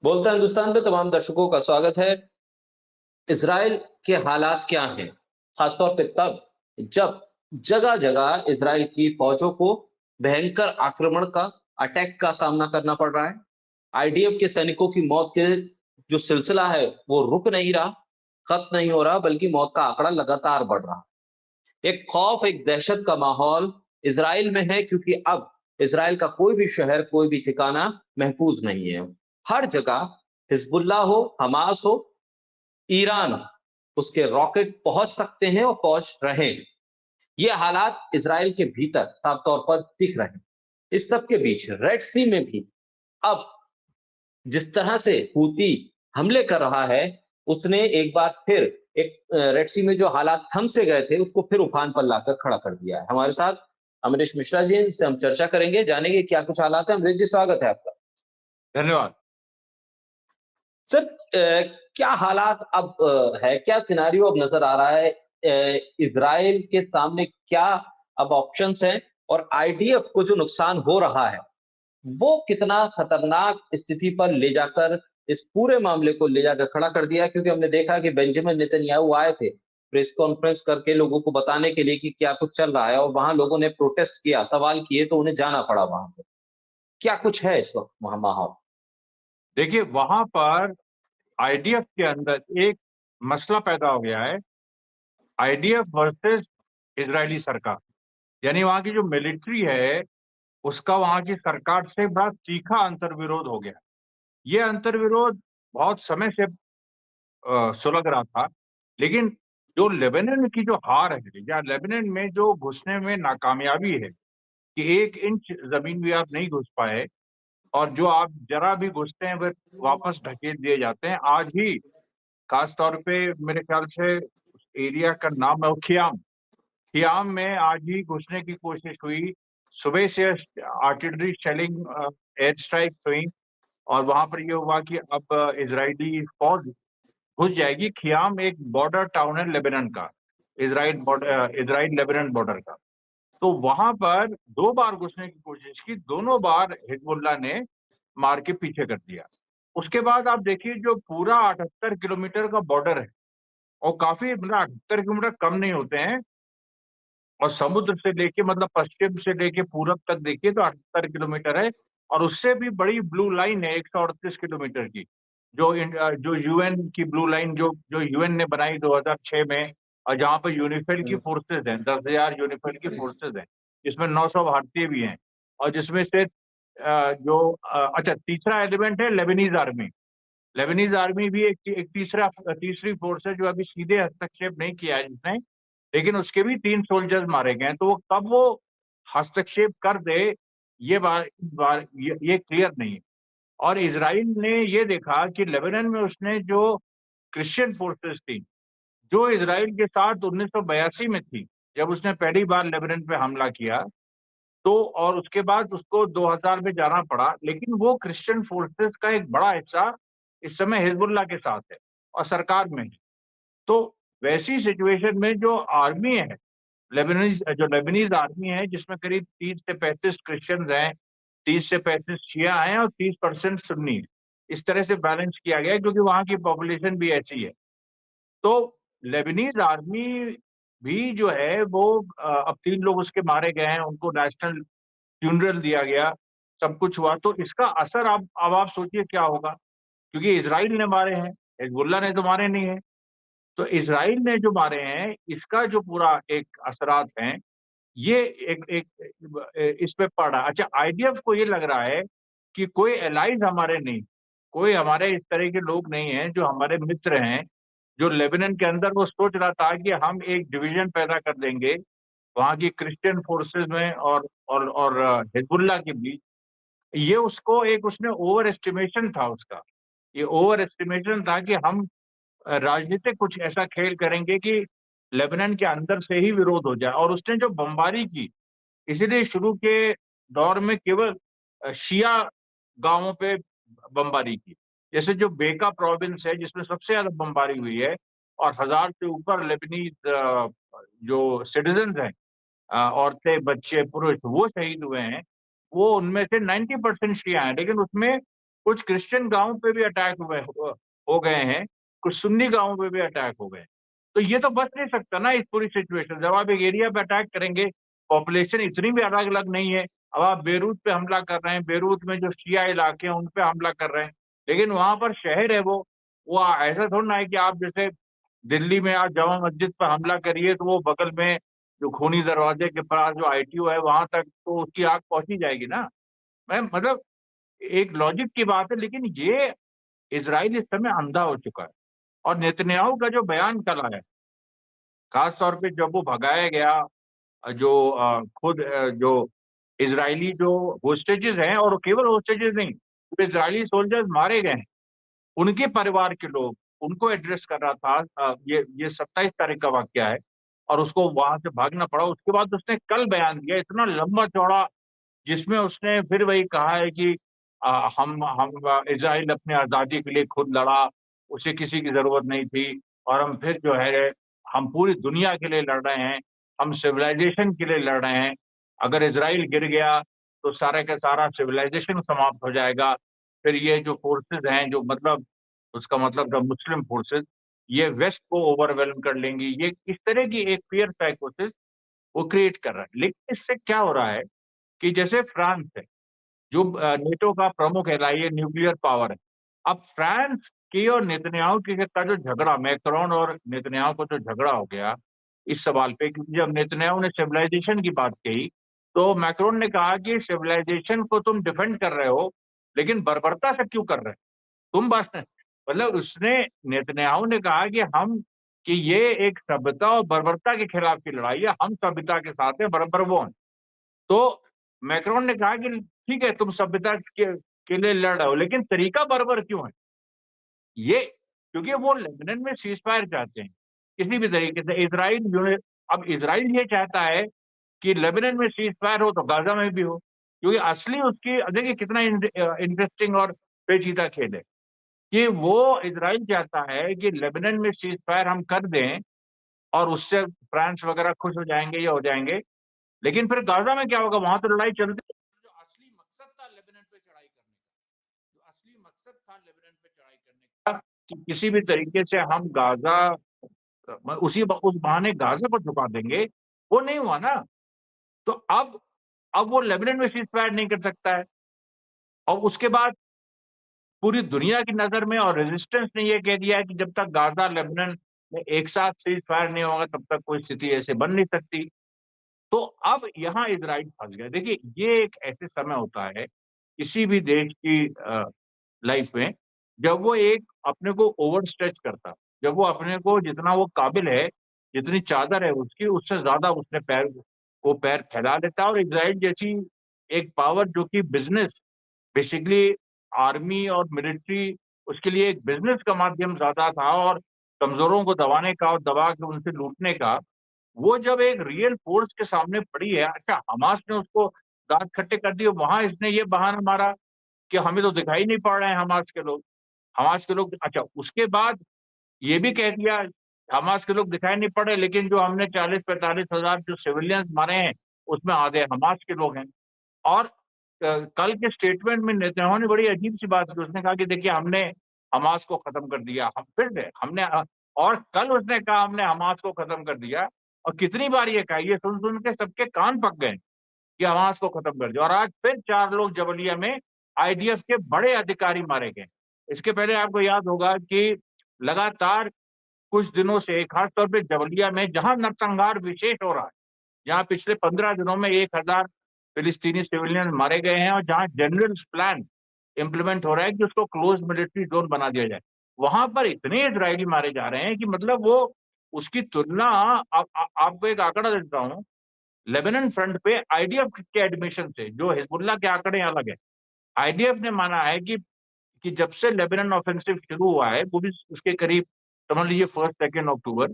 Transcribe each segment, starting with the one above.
बोलता हिंदुस्तान पे तमाम दर्शकों का स्वागत है। इज़राइल के हालात क्या हैं? खासतौर पे तब जब जगह-जगह इज़राइल की फ़ौजों को भयंकर आक्रमण का, अटैक का सामना करना पड़ रहा है। आईडीएफ के सैनिकों की मौत के जो सिलसिला है, वो रुक नहीं रहा, खत्म नहीं हो रहा, बल्कि मौत का आंकड़ा लगातार बढ़ रहा है। एक खौफ, एक दहशत का माहौल इज़राइल में है क्योंकि अब इज़राइल का कोई भी शहर, कोई भी ठिकाना महफूज़ नहीं है। हर जगह हिज़्बुल्लाह हो, हमास हो, ईरान हो, उसके रॉकेट पहुँच सकते हैं और पहुँच रहे हैं। ये हालात इज़राइल के भीतर साफ तौर पर दिख रहे हैं। इस सब के बीच रेड सी में भी अब जिस तरह से हूती हमले कर रहा है, उसने एक बार फिर एक रेड सी में जो हालात थम से गए थे, उसको फिर उफान पर लाकर खड़ा कर दिया है। हमारे साथ अमरीश मिश्रा जी हैं, जिनसे हम चर्चा करेंगे, जानेंगे क्या कुछ हालात हैं। अमरीश जी, स्वागत है आपका। धन्यवाद। सर, क्या हालात अब है? क्या सिनेरियो अब नज़र आ रहा है? इज़राइल के सामने क्या अब ऑप्शंस हैं? और आईडीएफ को जो नुकसान हो रहा है, वो कितना खतरनाक स्थिति पर ले जाकर इस पूरे मामले को ले जाकर खड़ा कर दिया? क्योंकि हमने देखा कि बेंजामिन नेतन्याहू आए थे, प्रेस कॉन्फ्रेंस करके लोगों को बताने के लिए कि क्या कुछ चल रहा है, और वहाँ लोगों ने प्रोटेस्ट किया, सवाल किए, तो उन्हें जाना पड़ा वहाँ से। क्या कुछ है इस वक़्त वहाँ माहौल? देखिए, वहाँ पर आईडीएफ के अंदर एक मसला पैदा हो गया है, आईडीएफ वर्सेस इज़रायली सरकार। यानी वहाँ की जो मिलिट्री है, उसका वहाँ की सरकार से बड़ा तीखा अंतर्विरोध हो गया। ये अंतर्विरोध बहुत समय से सुलग रहा था, लेकिन जो लेबनान की जो हार है या लेबनान में जो घुसने में नाकामयाबी है, कि 1 इंच ज़मीन भी आप नहीं घुस पाए और जो आप ज़रा भी घुसते हैं, वो वापस ढकेल दिए जाते हैं। आज ही खास तौर पे मेरे ख्याल से उस एरिया का नाम है वो खियाम। खियाम में आज ही घुसने की कोशिश हुई। सुबह से आर्टिलरी शेलिंग एयर स्ट्राइक्स हुई और वहाँ पर ये हुआ कि अब इज़राइली फ़ौज घुस जाएगी। खियाम एक बॉर्डर टाउन है लेबनान का, इज़राइल लेबनान बॉर्डर का। तो वहाँ पर 2 बार घुसने की कोशिश की, दोनों बार हिज़्बुल्लाह ने मार के पीछे कर दिया। उसके बाद आप देखिए जो पूरा 78 किलोमीटर का बॉर्डर है और काफ़ी मतलब 78 किलोमीटर कम नहीं होते हैं और समुद्र से लेके मतलब पश्चिम से लेके पूरब तक देखिए तो 78 किलोमीटर है और उससे भी बड़ी ब्लू लाइन है 138 किलोमीटर की, जो यूएन की ब्लू लाइन जो जो यूएन ने बनाई 2006 में और जहाँ पे यूनिफिल की हुँ, फोर्सेज़ हैं, 10,000 यूनिफिल की फोर्सेज़ हैं, जिसमें 900 भारतीय भी हैं और जिसमें से अच्छा तीसरा एलिमेंट है लेबनीज़ आर्मी। लेबनीज़ आर्मी भी एक तीसरी फ़ोर्स है जो अभी सीधे हस्तक्षेप नहीं किया है जिसने, लेकिन उसके भी 3 सोल्जर्स मारे गए हैं, तो वो कब वो हस्तक्षेप कर दे, इस बार ये क्लियर नहीं है। और इज़राइल ने ये देखा कि लेबनान में उसने जो क्रिश्चियन फ़ोर्सेस थी, जो इज़राइल के साथ 1982 में थी, जब उसने पहली बार लेबनान पे हमला किया, तो और उसके बाद उसको 2000 में जाना पड़ा, लेकिन वो क्रिश्चियन फ़ोर्सेस का एक बड़ा हिस्सा इस समय हिज़्बुल्लाह के साथ है और सरकार में है। तो वैसी सिचुएशन में जो आर्मी है, लेबनीज़ आर्मी है जिसमें करीब 30 से 35 क्रिश्चियंस हैं, 30 से 35 शिया हैं और 30% सुन्नी हैं। इस तरह से बैलेंस किया गया है क्योंकि वहाँ की पॉपुलेशन भी ऐसी है। तो लेबनीज़ आर्मी भी जो है वो अब 3 लोग उसके मारे गए हैं, उनको नेशनल फ्यूनरल दिया गया, सब कुछ हुआ, तो इसका असर अब आप सोचिए क्या होगा? क्योंकि इज़राइल ने मारे हैं, हिज़्बुल्लाह ने तो मारे नहीं हैं। तो इज़राइल ने जो मारे हैं, इसका जो पूरा एक असरात हैं, ये एक एक इस पे पड़ रहा है। अच्छा आईडीएफ को ये लग रहा है कि कोई एलाइज़ हमारे नहीं, कोई हमारे इस तरह के लोग नहीं हैं जो हमारे मित्र हैं, जो लेबनान के अंदर वो सोच रहा था कि हम एक डिवीज़न पैदा कर देंगे, वहाँ की क्रिश्चियन फोर्सेज़ में और हिज़्बुल्लाह के बीच। ये उसको एक उसने ओवर एस्टिमेशन था उसका। ये ओवर एस्टिमेशन था कि हम राजनीतिक कुछ ऐसा खेल करेंगे कि लेबनान के अंदर से ही विरोध हो जाए और उसने जो बमबारी की, इसीलिए शुरू के दौर में केवल शिया गाँवों पे बमबारी की। जैसे जो बेका प्रोविंस है जिसमें सबसे ज़्यादा बमबारी हुई है और 1000 से ऊपर लेबनीज़ जो सिटिज़न्स हैं, औरतें, बच्चे, पुरुष वो शहीद हुए हैं। वो उनमें से 90% शिया हैं, लेकिन उसमें कुछ क्रिश्चियन गाँव पे भी अटैक हो गए हैं, कुछ सुन्नी गाँव पे भी अटैक हो गए। तो ये तो बच नहीं सकता ना इस पूरी सिचुएशन से। अब आप एक एरिया पे अटैक करेंगे, पॉपुलेशन इतनी भी अलग-अलग नहीं है। अब आप बेरूत पे हमला कर रहे हैं, बेरूत में जो शिया इलाके हैं उन पे हमला कर रहे हैं, लेकिन वहाँ पर शहर है वो ऐसा थोड़ी ना है कि आप जैसे दिल्ली में आप जामा मस्जिद पर हमला करिए तो वो बगल में जो खूनी दरवाजे के पास जो आईटीओ है वहां तक तो उसकी आग पहुंची जाएगी ना। मैं मतलब एक लॉजिक की बात है, लेकिन ये इजराइल इस समय अंधा हो चुका है। और नेतन्याहू का जो बयान कल आया, खास तौर पे जब वो भगाया गया, जो खुद जो इजरायली जो होस्टेजेस हैं, और केवल होस्टेजेस नहीं, जो इजरायली सोल्जर्स मारे गए हैं उनके परिवार के लोग, उनको एड्रेस कर रहा था। ये 27 तारीख का वाकया है और उसको वहां से भागना पड़ा। उसके बाद उसने कल बयान दिया इतना लंबा चौड़ा, जिसमें उसने फिर वही कहा है कि हम इजराइल अपनी आजादी के लिए खुद लड़ा, उसे किसी की जरूरत नहीं थी, और हम फिर जो है हम पूरी दुनिया के लिए लड़ रहे हैं, हम सिविलाइजेशन के लिए लड़ रहे हैं। अगर इजराइल गिर गया तो सारे का सारा सिविलाइजेशन समाप्त हो जाएगा। फिर ये जो फोर्सेस हैं, जो मतलब उसका मतलब जो मुस्लिम फोर्सेस, ये वेस्ट को ओवरवेलम कर लेंगी। ये इस तरह की एक फियर साइकोसिस वो क्रिएट कर रहा है। लेकिन इससे क्या हो रहा है कि जैसे फ्रांस है, जो नेटो का प्रमुख है, ये न्यूक्लियर पावर है। अब फ्रांस की और नेतन्याहू की का जो झगड़ा, मैक्रोन और नेतन्याहू को जो झगड़ा हो गया इस सवाल पे, क्योंकि जब नेतन्याहू ने सिविलाइजेशन की बात कही तो मैक्रोन ने कहा कि सिविलाइजेशन को तुम डिफेंड कर रहे हो, लेकिन बर्बरता से क्यों कर रहे हो तुम बस। मतलब उसने, नेतन्याहू ने कहा कि हम कि ये एक सभ्यता और बर्बरता के खिलाफ की लड़ाई है, हम सभ्यता के साथ है, बर्बर वो हैं। तो मैक्रोन ने कहा कि ठीक है तुम सभ्यता के लिए लड़ रहे हो, लेकिन तरीका बर्बर क्यों है ये? क्योंकि वो लेबनान में सीज फायर चाहते हैं किसी भी तरीके से। अब इसराइल ये चाहता है कि लेबनान में सीज फायर हो तो गाजा में भी हो, क्योंकि असली उसकी देखिए कितना इंटरेस्टिंग और पेचीदा खेल है कि वो इसराइल चाहता है कि लेबनान में सीज फायर हम कर दें और उससे फ्रांस वगैरह खुश हो जाएंगे या हो जाएंगे, लेकिन फिर गाजा में क्या होगा, वहां तो लड़ाई चलती है। जो असली मकसद था लेबनान पे चढ़ाई करने का, जो असली मकसद था लेबनान पे चढ़ाई करने का, कि किसी भी तरीके से हम गाजा उस बहाने गाजा को झुका देंगे, वो नहीं हुआ ना। तो अब वो लेबनान में सीज फायर नहीं कर सकता है, और उसके बाद पूरी दुनिया की नजर में और रेजिस्टेंस ने ये कह दिया है कि जब तक गाजा लेबनान में एक साथ सीज फायर नहीं होगा तब तक कोई स्थिति ऐसे बन नहीं सकती। तो अब यहाँ इजराइल फंस गया। देखिए ये एक ऐसे समय होता है किसी भी देश की लाइफ में, जब वो एक अपने को ओवर स्ट्रेच करता, जब वो अपने को जितना वो काबिल है, जितनी चादर है उसकी, उससे ज्यादा उसने पैर फैला लेता है। और इजराइल जैसी एक पावर जो कि बिजनेस, बेसिकली आर्मी और मिलिट्री, उसके लिए एक बिजनेस का माध्यम ज्यादा था और कमजोरों को दबाने का और दबा के उनसे लूटने का, वो जब एक रियल फोर्स के सामने पड़ी है। अच्छा, हमास ने उसको दांत खट्टे कर दिए, वहां इसने ये बहाना मारा कि हमें तो दिखाई नहीं पड़ रहे हैं हमास के लोग। अच्छा, उसके बाद ये भी कह दिया हमास के लोग दिखाई नहीं पड़े, लेकिन जो हमने 40-45 हजार जो सिविलियंस मारे हैं उसमें आधे हमास के लोग हैं। और कल के स्टेटमेंट में नेतन्याहू ने बड़ी अजीब सी बात की। उसने कहा कि देखिए हमने हमास को खत्म कर दिया, हम फिर से हमने और कल उसने कहा हमने हमास को खत्म कर दिया। और कितनी बार ये कहा, ये सुन सुन के सबके कान पक गए कि हमास को खत्म कर दिया। और आज फिर 4 लोग जबलिया में आईडीएफ के बड़े अधिकारी मारे गए। इसके पहले आपको याद होगा कि लगातार कुछ दिनों से खासतौर पे जबलिया में जहां नरसंहार विशेष हो रहा है, जहां पिछले 15 दिनों में 1000 फिलिस्तीनी सिविलियन मारे गए हैं, और जहां जनरल प्लान इम्प्लीमेंट हो रहा है कि उसको क्लोज मिलिट्री जोन बना दिया जाए, वहां पर इतने इजरायली मारे जा रहे हैं कि मतलब वो उसकी तुलना आपको एक आंकड़ा देता हूँ। लेबनान फ्रंट पे आईडीएफ के एडमिशन से, जो हिजबुल्लाह के आंकड़े अलग है, आईडीएफ ने माना है कि जब से लेबनान ऑफेंसिव शुरू हुआ है, वो भी उसके करीब समझ लीजिए 1 2 अक्टूबर,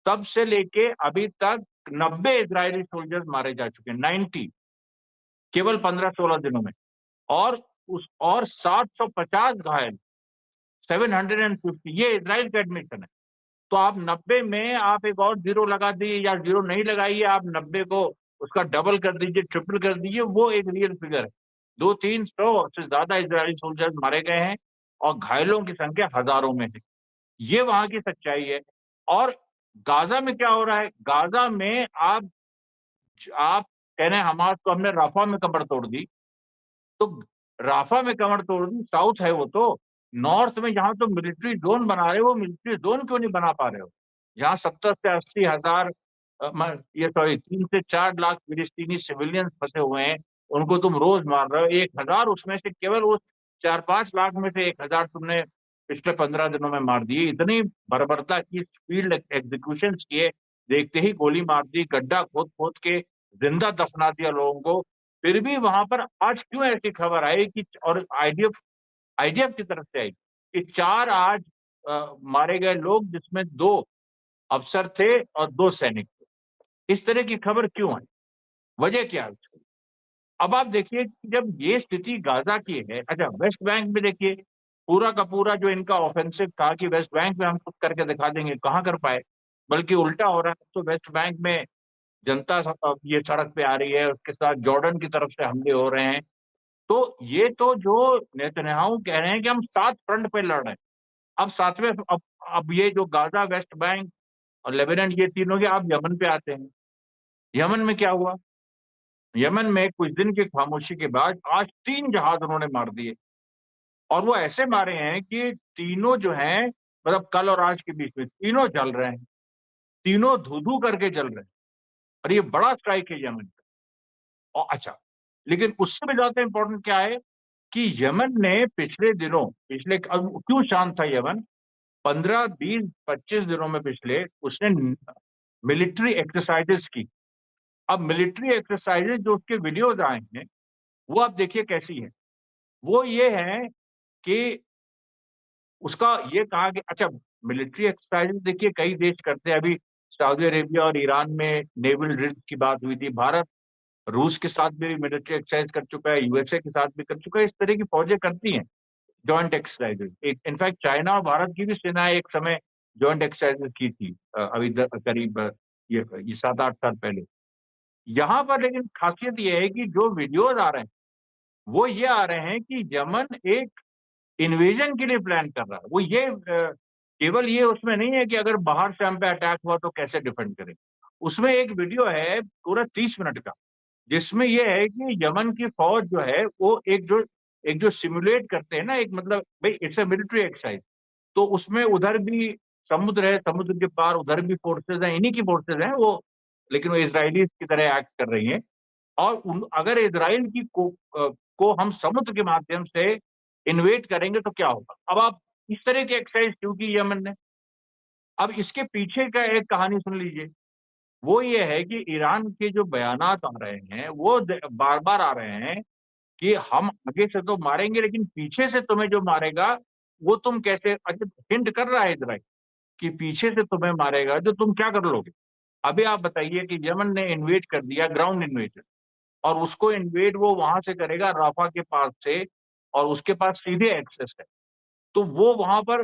तब से लेके अभी तक 90 इजरायली सोल्जर्स मारे जा चुके हैं, 90, केवल 15-16 दिनों में। और 750 घायल, 750, ये इजराइल का एडमिशन है। तो आप 90 में आप एक और जीरो लगा दीजिए, या जीरो नहीं लगाइए, आप 90 को उसका डबल कर दीजिए, ट्रिपल कर दीजिए, वो एक रियल फिगर है। 200-300 से ज्यादा इजरायली सोल्जर्स मारे गए हैं और घायलों की संख्या हजारों में है। ये वहां की सच्चाई है। और गाजा में क्या हो रहा है? गाजा में आप कह रहे हैं हमास को हमने राफा में कमर तोड़ दी, तो राफा में कमर तोड़ दी, साउथ है वो तो। नॉर्थ में जहां तो मिलिट्री जोन बना रहे हो, वो मिलिट्री जोन क्यों नहीं बना पा रहे हो? जहां 70 से 80 हजार ये सॉरी 3 से 4 लाख फिलिस्तीनी सिविलियंस फंसे हुए हैं, उनको तुम रोज मार रहे हो। 1,000 उसमें से, केवल उस 4-5 लाख में से 1,000 तुमने पिछले 15 दिनों में मार दिए। इतनी बर्बरता की फील्ड एग्जीक्यूशन किए, देखते ही गोली मार दी, गड्ढा खोद खोद के जिंदा दफना दिया लोगों को। फिर भी वहां पर आज क्यों ऐसी खबर आई कि, और आईडीएफ की तरफ से आई कि 4 आज मारे गए लोग, जिसमें 2 अफसर थे और 2 सैनिक थे। इस तरह की खबर क्यों आई? वजह क्या है उसकी? अब आप देखिए कि जब ये स्थिति गाजा की है, अच्छा वेस्ट बैंक में देखिए, पूरा का पूरा जो इनका ऑफेंसिव था कि वेस्ट बैंक में हम कुछ करके दिखा देंगे, कहाँ कर पाए? बल्कि उल्टा हो रहा है। तो वेस्ट बैंक में जनता ये सड़क पे आ रही है, उसके साथ जॉर्डन की तरफ से हमले हो रहे हैं। तो ये तो जो नेतन्याहू कह रहे हैं कि हम 7 फ्रंट पे लड़ रहे हैं। अब सातवें अब ये जो गाजा, वेस्ट बैंक और लेबनान, ये तीनों के, आप यमन पे आते हैं। यमन में क्या हुआ? यमन में कुछ दिन की खामोशी के बाद आज 3 जहाज उन्होंने मार दिए। और वो ऐसे मारे हैं कि तीनों जो हैं, मतलब कल और आज के बीच में तीनों जल रहे हैं, तीनों धू-धू करके जल रहे हैं। और ये बड़ा स्ट्राइक है यमन पे। और अच्छा, लेकिन उससे भी ज्यादा इंपॉर्टेंट क्या है कि यमन ने पिछले दिनों, पिछले अब क्यों शांत था यमन? 15, 20, 25 दिनों में पिछले उसने मिलिट्री एक्सरसाइजेस की। अब मिलिट्री एक्सरसाइजेस जो उसके वीडियोज आए हैं, वो आप देखिए कैसी है। वो ये है कि उसका ये कहा कि अच्छा, मिलिट्री एक्सरसाइजेस देखिए कई देश करते हैं। अभी सऊदी अरेबिया और ईरान में नेवल ड्रिल की बात हुई थी। भारत रूस के साथ भी मिलिट्री एक्सरसाइज कर चुका है, यूएसए के साथ भी कर चुका है। इस तरह की फौजें करती हैं जॉइंट एक्सरसाइजेज। इनफैक्ट चाइना और भारत की भी सेनाएं एक समय जॉइंट एक्सरसाइजेज की थी, अभी करीब ये 7-8 साल पहले। यहाँ पर लेकिन खासियत ये है कि जो वीडियोज आ रहे हैं, वो ये आ रहे हैं कि यमन एक इन्वेजन के लिए प्लान कर रहा है। वो ये केवल ये उसमें नहीं है कि अगर बाहर से हम पे अटैक हुआ तो कैसे डिफेंड करें। उसमें एक वीडियो है पूरा 30 मिनट का, जिसमें ये है कि यमन की फौज जो है वो एक जो सिमुलेट करते हैं ना, एक मतलब भाई इट्स अ मिलिट्री एक्सरसाइज। तो उसमें उधर भी समुद्र है, समुद्र के पार उधर भी फोर्सेज हैं, इन्हीं की फोर्सेज हैं वो, लेकिन वो इसराइली की तरह एक्ट कर रही हैं। और अगर इसराइल को हम समुद्र के माध्यम से इन्वेट करेंगे तो क्या होगा? अब आप इस तरह की एक्सरसाइज क्यों की यमन ने? अब इसके पीछे का एक कहानी सुन लीजिए। वो ये है कि ईरान के जो बयानात आ रहे हैं, वो बार बार आ रहे हैं कि हम आगे से तो मारेंगे, लेकिन पीछे से तुम्हें जो मारेगा वो तुम कैसे, अच्छा हिंट कर रहा है इजराइल कि पीछे से तुम्हें मारेगा जो तुम क्या कर लोगे। अभी आप बताइए कि यमन ने इन्वेट कर दिया, ग्राउंड इन्वेजन, और उसको इन्वेट वो वहां से करेगा राफा के पास से, और उसके पास सीधे एक्सेस है। तो वो वहां पर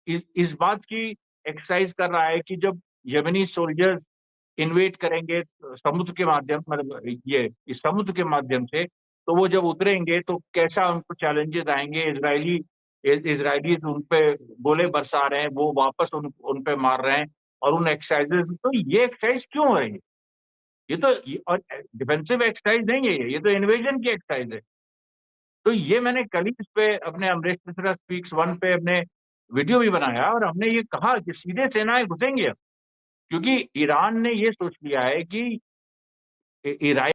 इस बात की एक्सरसाइज कर रहा है कि जब यमनी सोल्जर्स इन्वेट करेंगे समुद्र के माध्यम, मतलब ये इस समुद्र के माध्यम से, तो वो जब उतरेंगे तो कैसा उनको चैलेंजेस आएंगे। इजरायली उन पे गोले बरसा रहे हैं, वो वापस उन पे मार रहे हैं। और उन एक्सरसाइजेस, तो ये एक्सरसाइज क्यों हो रही है? ये तो और डिफेंसिव एक्सरसाइज नहीं है, ये तो इन्वेजन की एक्सरसाइज है। तो ये मैंने कल ही इस पे अपने अमरीश मिश्रा स्पीक्स वन पे अपने वीडियो भी बनाया, और हमने ये कहा कि सीधे सेनाएं घुसेंगे अब। क्योंकि ईरान ने ये सोच लिया है कि ईरान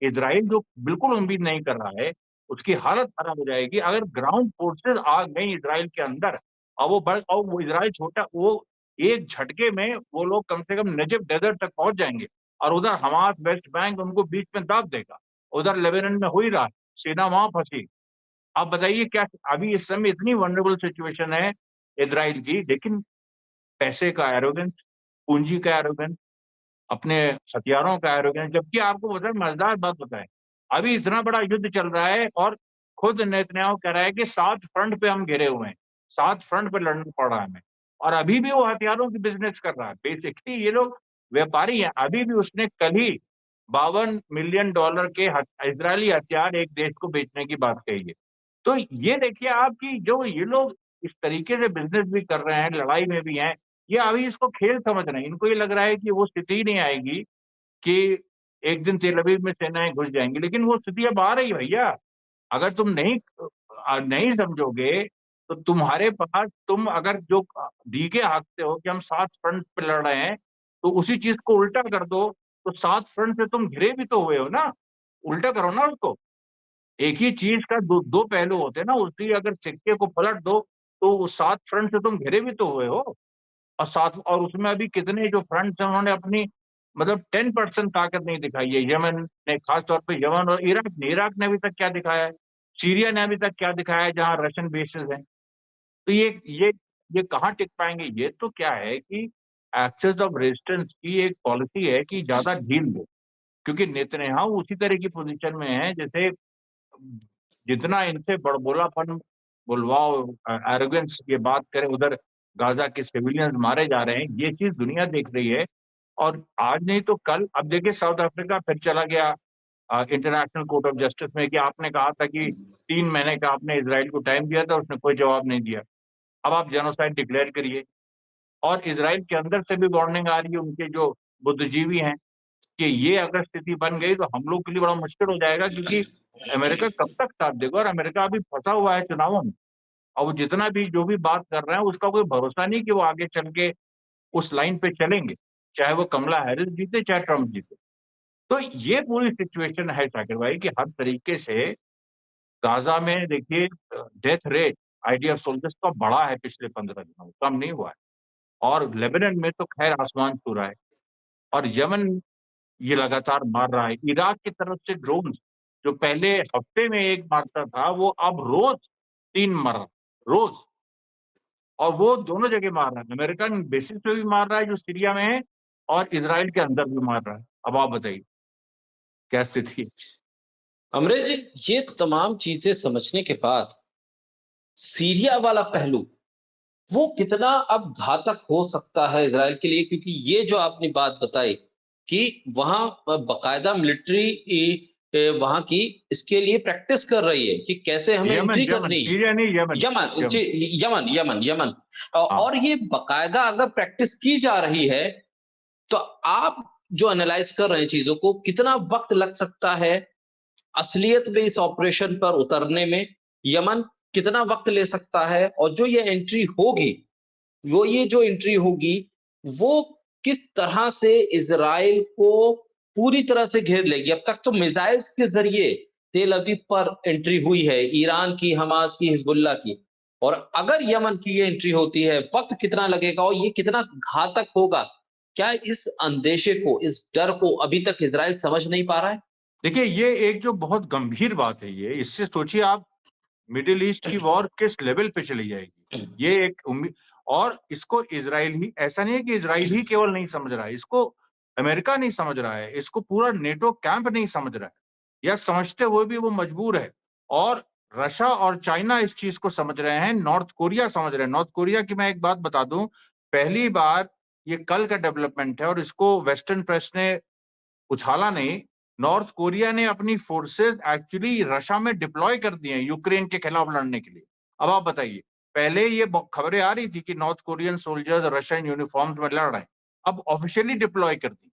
इसराइल जो बिल्कुल उम्मीद नहीं कर रहा है, उसकी हालत खराब हो जाएगी अगर ग्राउंड फोर्सेस आ गई इसराइल के अंदर। और वो इसराइल छोटा, वो एक झटके में वो लोग कम से कम नजब डेजर्ट तक पहुंच जाएंगे, और उधर हमास, वेस्ट बैंक उनको बीच में दाब देगा। उधर लेबनान में हो ही रहा है, सेना वहां फंसी। आप बताइए क्या, अभी इस समय इतनी वनरेबल सिचुएशन है इसराइल की, लेकिन पैसे का एरोगेंस, पूंजी का एरोगेंस, अपने हथियारों का एरोगेंस। जबकि आपको बताए, मजेदार बात बताएं, अभी इतना बड़ा युद्ध चल रहा है और खुद नेतन्याहू कह रहा है कि 7 फ्रंट पे हम घिरे हुए हैं, 7 फ्रंट पे लड़ना पड़ रहा है हमें। और अभी भी वो हथियारों की बिजनेस कर रहा है। बेसिकली ये लोग व्यापारी हैं। अभी भी उसने कल ही $52 मिलियन के इजरायली हथियार एक देश को बेचने की बात कही है। तो ये देखिए आप कि जो ये लोग इस तरीके से बिजनेस भी कर रहे हैं, लड़ाई में भी हैं, ये अभी इसको खेल समझ रहे हैं। इनको ये लग रहा है कि वो स्थिति ही नहीं आएगी कि एक दिन तेल अवीव में सेनाएं घुस जाएंगी, लेकिन वो स्थिति अब आ रही है भैया। अगर तुम नहीं समझोगे तो तुम्हारे पास, तुम अगर जो डीके हाँकते हो कि हम 7 फ्रंट पे लड़ रहे हैं, तो उसी चीज को उल्टा कर दो, तो 7 फ्रंट से तुम घिरे भी तो हुए हो ना। उल्टा करो ना उसको। एक ही चीज का दो पहलू होते हैं ना, उसी अगर सिक्के को पलट दो तो उस 7 फ्रंट से तुम घिरे भी तो हुए हो। और साथ, और उसमें अभी कितने जो फ्रंट्स हैं उन्होंने अपनी मतलब 10% ताकत नहीं दिखाई है। यमन ने, खास तौर पे यमन और इराक ने अभी तक क्या दिखाया है, सीरिया ने अभी तक क्या दिखाया है जहां रशियन बेसेस हैं। तो ये कहाँ टिक पाएंगे। ये तो क्या है कि एक्सेस ऑफ रेजिस्टेंस की एक पॉलिसी है कि ज्यादा ढील दो, क्योंकि नेतन्याहू उसी तरह की पोजीशन में है जैसे जितना इनसे बड़बोलापन बुलवाओ, एरोगेंस ये बात करें, उधर गाजा के सिविलियंस मारे जा रहे हैं, ये चीज दुनिया देख रही है। और आज नहीं तो कल, अब देखिए साउथ अफ्रीका फिर चला गया इंटरनेशनल कोर्ट ऑफ जस्टिस में कि आपने कहा था कि 3 महीने का आपने इसराइल को टाइम दिया था, उसने कोई जवाब नहीं दिया, अब आप जेनोसाइड डिक्लेयर करिए। और इसराइल के अंदर से भी वार्निंग आ रही है उनके जो बुद्धिजीवी हैं कि ये अगर स्थिति बन गई तो हम लोग के लिए बड़ा मुश्किल हो जाएगा, क्योंकि अमेरिका कब तक साथ देगा, और अमेरिका अभी फंसा हुआ है चुनावों में। और वो जितना भी जो भी बात कर रहे हैं उसका कोई भरोसा नहीं कि वो आगे चल के उस लाइन पे चलेंगे, चाहे वो कमला हैरिस जीते चाहे ट्रम्प जीते। तो ये पूरी सिचुएशन है शाकिर भाई कि हर तरीके से गाजा में देखिए डेथ रेट आईडीएफ सोल्जर्स का बढ़ा है पिछले 15 दिनों में, कम नहीं हुआ है। और लेबनान में तो खैर आसमान छू रहा है। और यमन ये लगातार मार रहा है। इराक की तरफ से ड्रोन जो पहले हफ्ते में एक मारता था, वो अब रोज 3 मर रहा, रोज। और वो दोनों जगह मार रहा है, अमेरिकन बेसिस पे भी मार रहा है जो सीरिया में है, और इसराइल के अंदर भी मार रहा है। अब आप बताइए क्या स्थिति है। अमरेश जी, ये तमाम चीजें समझने के बाद सीरिया वाला पहलू वो कितना अब घातक हो सकता है इजराइल के लिए, क्योंकि ये जो आपने बात बताई कि वहां बकायदा मिलिट्री वहां की इसके लिए प्रैक्टिस कर रही है कि कैसे हमें यमन एंट्री यमन करनी है। सीरिया नहीं, Yemen Yemen Yemen. Yemen Yemen Yemen हाँ। और ये बकायदा अगर प्रैक्टिस की जा रही है तो आप जो एनालाइज कर रहे हैं चीजों को, कितना वक्त लग सकता है असलियत में इस ऑपरेशन पर उतरने में? यमन कितना वक्त ले सकता है? और जो ये एंट्री होगी, वो ये जो एंट्री होगी, वो किस तरह से इज़राइल को पूरी तरह से घेर लेगी? अब तक तो मिसाइल्स के ज़रिए तेल अवीव पर एंट्री हुई है, ईरान की, हमास की, हिज़बुल्लाह की। और अगर यमन की ये एंट्री होती है, वक़्त कितना लगेगा और ये कितना घातक होगा? क्या इस अंदेशे को, इस डर को अभी तक इज़राइल समझ नहीं पा रहा है? देखिए ये एक जो बहुत गंभीर बात है, ये इससे सोचिए आप मिडिल ईस्ट की वॉर किस लेवल पे चली जाएगी। ये एक उम्मीद। और इसको इजराइल ही, ऐसा नहीं है कि इजराइल ही केवल नहीं समझ रहा है, इसको अमेरिका नहीं समझ रहा है, इसको पूरा नेटो कैंप नहीं समझ रहा है, या समझते हुए भी वो मजबूर है। और रशिया और चाइना इस चीज को समझ रहे हैं, नॉर्थ कोरिया समझ रहे हैं। नॉर्थ कोरिया की मैं एक बात बता दूं, पहली बार, ये कल का डेवलपमेंट है और इसको वेस्टर्न प्रेस ने उछाला नहीं, नॉर्थ कोरिया ने अपनी फोर्सेस एक्चुअली रशिया में डिप्लॉय कर दिए हैं यूक्रेन के खिलाफ लड़ने के लिए। अब आप बताइए, पहले ये खबरें आ रही थी कि north Korean soldiers Russian uniforms में लड़ रहे हैं, अब ऑफिशियली डिप्लॉय कर दी।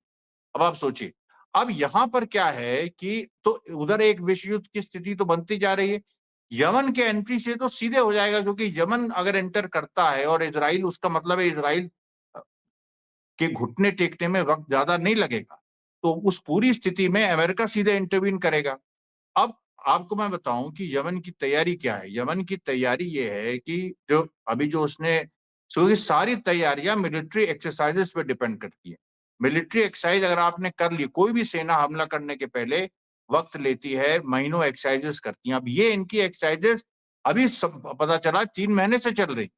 अब आप सोचिए, अब यहां पर क्या है कि तो उधर एक विश्व युद्ध की स्थिति तो बनती जा रही है। यमन के एंट्री से तो सीधे हो जाएगा, क्योंकि यमन अगर एंटर करता है और इजराइल, उसका मतलब है इजराइल के घुटने टेकने में वक्त ज्यादा नहीं लगेगा। तो उस पूरी स्थिति में अमेरिका सीधे इंटरवीन करेगा। अब आपको मैं बताऊं कि यमन की तैयारी क्या है। यमन की तैयारी ये है कि जो अभी जो उसने, सो ये सारी तैयारियां मिलिट्री एक्सरसाइजेस पे डिपेंड करती है। मिलिट्री एक्सरसाइज अगर आपने कर ली, कोई भी सेना हमला करने के पहले वक्त लेती है, महीनों एक्सरसाइजेस करती हैं। अब ये इनकी एक्सरसाइजेस अभी सब पता चला 3 महीने से चल रही,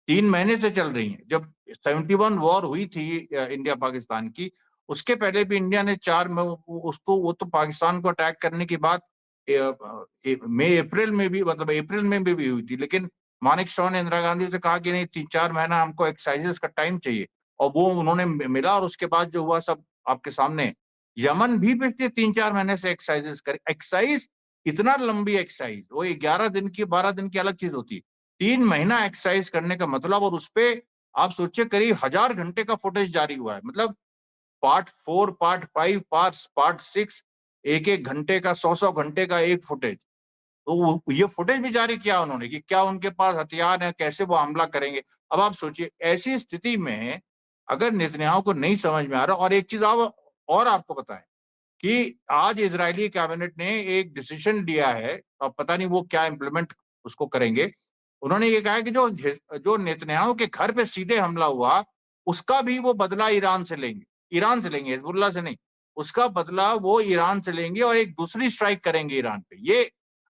3 महीने से चल रही हैं। जब 71 वॉर हुई थी इंडिया पाकिस्तान की, उसके पहले भी इंडिया ने उसको, वो तो पाकिस्तान को अटैक करने की बात मई अप्रैल में भी, मतलब अप्रैल में भी हुई थी। लेकिन मानिक शॉ ने इंदिरा गांधी से कहा कि नहीं, 3-4 महीना हमको एक्सरसाइजेस का टाइम चाहिए, और वो उन्होंने मिला, और उसके बाद जो हुआ सब आपके सामने। यमन भी पिछले 3-4 महीने से एक्सरसाइजेस करे। एक्सरसाइज इतना लंबी एक्सरसाइज, वो 11 दिन की 12 दिन की अलग चीज होती है। 3 महीना एक्सरसाइज करने का मतलब, और उसपे आप सोचिए करीब 1000 घंटे का फुटेज जारी हुआ है। मतलब पार्ट 4, पार्ट 5, पार्ट 6, एक घंटे का 100 घंटे का एक फुटेज। तो ये फुटेज भी जारी किया उन्होंने कि क्या उनके पास हथियार है, कैसे वो हमला करेंगे। अब आप सोचिए ऐसी स्थिति में अगर नेतन्याहू को नहीं समझ में आ रहा, और एक चीज आप और आपको बताएं कि आज इजरायली कैबिनेट ने एक डिसीजन लिया है, अब पता नहीं वो क्या इम्प्लीमेंट उसको करेंगे। उन्होंने ये कहा है कि जो नेतन्याहू के घर पे सीधे हमला हुआ, उसका भी वो बदला ईरान से लेंगे। ईरान से लेंगे, हिजबुल्लाह से नहीं। उसका बदला वो ईरान से लेंगे और एक दूसरी स्ट्राइक करेंगे ईरान पे। ये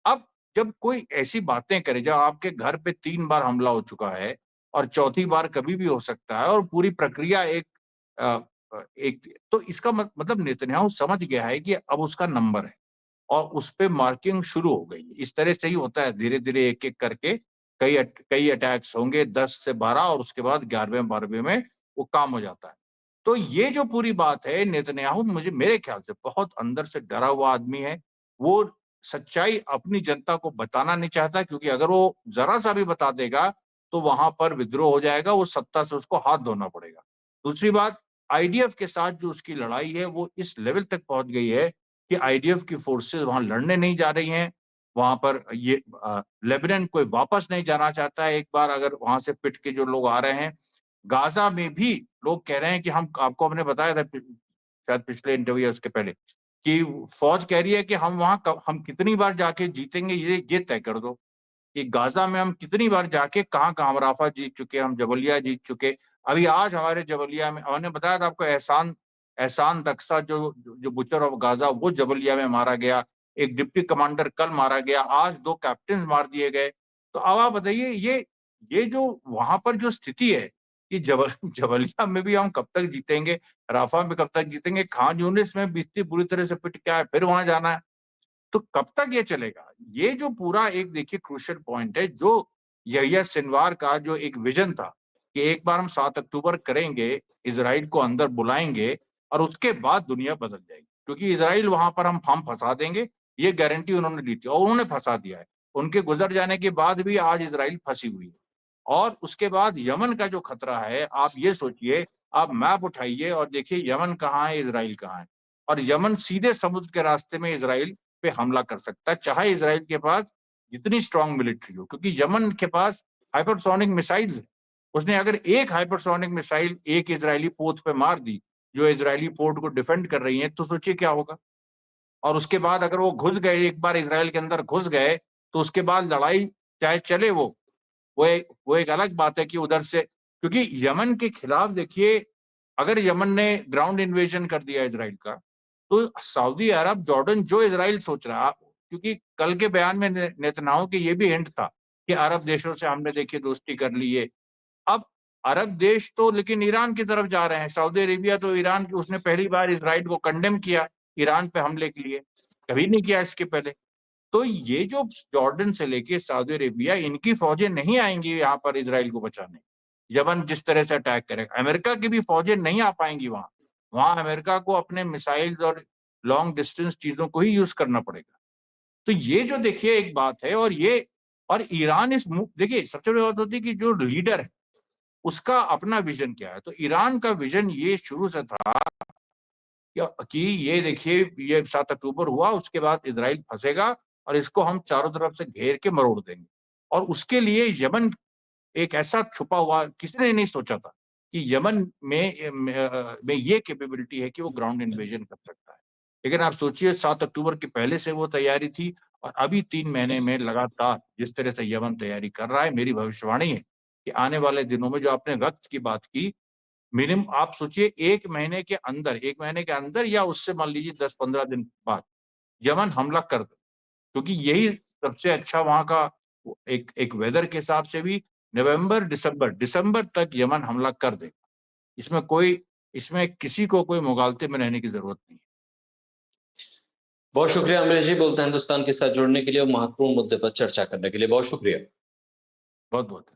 अब जब कोई ऐसी बातें करे, जब आपके घर पे 3 बार हमला हो चुका है और चौथी बार कभी भी हो सकता है, और पूरी प्रक्रिया एक, तो इसका मतलब नेतन्याहू समझ गया है कि अब उसका नंबर है और उस पे मार्किंग शुरू हो गई है। इस तरह से ही होता है, धीरे धीरे एक एक करके कई अटैक्स होंगे, 10 से 12, और उसके बाद 11वें 12वें में वो काम हो जाता है। तो ये जो पूरी बात है, नेतन्याहू मुझे मेरे ख्याल से बहुत अंदर से डरा हुआ आदमी है। वो सच्चाई अपनी जनता को बताना नहीं चाहता, क्योंकि अगर वो जरा सा भी बता देगा तो वहां पर विद्रोह हो जाएगा, वो सत्ता से उसको हाथ धोना पड़ेगा। दूसरी बात, आईडीएफ के साथ जो उसकी लड़ाई है वो इस लेवल तक पहुंच गई है कि आईडीएफ की फोर्सेस वहां लड़ने नहीं जा रही हैं। वहां पर ये लेबनान कोई वापस नहीं जाना चाहता है, एक बार अगर वहां से पिट के जो लोग आ रहे हैं। गाजा में भी लोग कह रहे हैं कि हम, आपको हमने बताया था शायद पिछले इंटरव्यू उसके पहले, कि फौज कह रही है कि हम वहां हम कितनी बार जाके जीतेंगे ये तय कर दो, कि गाजा में हम कितनी बार जाके कहाँ कहाँ, हम राफा जीत चुके, हम जबलिया जीत चुके। अभी आज हमारे जबलिया में, हमने बताया था आपको, एहसान एहसान दक्सा जो बुचर ऑफ गाजा, वो जबलिया में मारा गया। एक डिप्टी कमांडर कल मारा गया, आज 2 कैप्टन मार दिए गए। तो अब आप बताइए, ये जो वहां पर जो स्थिति है कि जबलिया में भी हम कब तक जीतेंगे, राफा में कब तक जीतेंगे, खान यूनिस में बिस्ती बुरी तरह से पिट के आए, फिर वहां जाना है। तो कब तक ये चलेगा? ये जो पूरा एक देखिए क्रूशियल पॉइंट है, जो यहिया सिनवार का जो एक विजन था कि एक बार हम 7 अक्टूबर करेंगे, इजराइल को अंदर बुलाएंगे और उसके बाद दुनिया बदल जाएगी, क्योंकि इजराइल वहां पर हम फंसा देंगे, ये गारंटी उन्होंने दी थी और उन्होंने फंसा दिया है। उनके गुजर जाने के बाद भी आज इजराइल फंसी हुई है। और उसके बाद यमन का जो खतरा है, आप ये सोचिए, आप मैप उठाइए और देखिए यमन कहाँ है, इजराइल कहाँ है। और यमन सीधे समुद्र के रास्ते में इजराइल पे हमला कर सकता है, चाहे इजराइल के पास जितनी स्ट्रांग मिलिट्री हो, क्योंकि यमन के पास हाइपरसोनिक मिसाइल्स है। उसने अगर एक हाइपरसोनिक मिसाइल एक इजरायली पोत पे मार दी, जो इजरायली पोर्ट को डिफेंड कर रही है, तो सोचिए क्या होगा। और उसके बाद अगर वो घुस गए, एक बार इजराइल के अंदर घुस गए, तो उसके बाद लड़ाई चाहे चले, वो एक अलग बात है कि उधर से, क्योंकि यमन के खिलाफ देखिए, अगर यमन ने ग्राउंड इन्वेजन कर दिया इजराइल का, तो सऊदी अरब, जॉर्डन, जो इजराइल सोच रहा, क्योंकि कल के बयान में नेतन्याहू के ये भी हिंट था कि अरब देशों से हमने देखिए दोस्ती कर ली है। अब अरब देश तो लेकिन ईरान की तरफ जा रहे हैं। सऊदी अरेबिया तो ईरान की, उसने पहली बार इजराइल को कंडेम किया ईरान पे हमले के लिए, कभी नहीं किया इसके पहले। तो ये जो जॉर्डन से लेके सऊदी अरेबिया, इनकी फौजें नहीं आएंगी यहाँ पर इजराइल को बचाने। यमन जिस तरह से अटैक करेगा, अमेरिका की भी फौजें नहीं आ पाएंगी वहां। वहां अमेरिका को अपने मिसाइल्स और लॉन्ग डिस्टेंस चीजों को ही यूज करना पड़ेगा। तो ये जो देखिए एक बात है, और ईरान देखिए सबसे बड़ी बात होती है कि जो लीडर है उसका अपना विजन क्या है। तो ईरान का विजन ये शुरू से था कि ये देखिए, ये 7 अक्टूबर हुआ, उसके बाद इजराइल फंसेगा और इसको हम चारों तरफ से घेर के मरोड़ देंगे। और उसके लिए यमन एक ऐसा छुपा हुआ, किसी ने नहीं सोचा था कि यमन में ये कैपेबिलिटी है कि वो ग्राउंड इन्वेजन कर सकता है। लेकिन आप सोचिए, 7 अक्टूबर के पहले से वो तैयारी थी, और अभी 3 महीने में लगातार जिस तरह से यमन तैयारी कर रहा है, मेरी भविष्यवाणी है कि आने वाले दिनों में, जो आपने वक्त की बात की, मिनिमम आप सोचिए 1 महीने के अंदर या उससे मान लीजिए 10-15 दिन बाद यमन हमला कर दे, क्योंकि यही सबसे अच्छा वहां का एक एक वेदर के हिसाब से भी, नवंबर दिसंबर तक यमन हमला कर दे। इसमें किसी को कोई मुगालते में रहने की जरूरत नहीं है। बहुत शुक्रिया अमरीश जी, बोलते हैं हिंदुस्तान के साथ जुड़ने के लिए और महत्वपूर्ण मुद्दे पर चर्चा करने के लिए। बहुत शुक्रिया। बहुत बहुत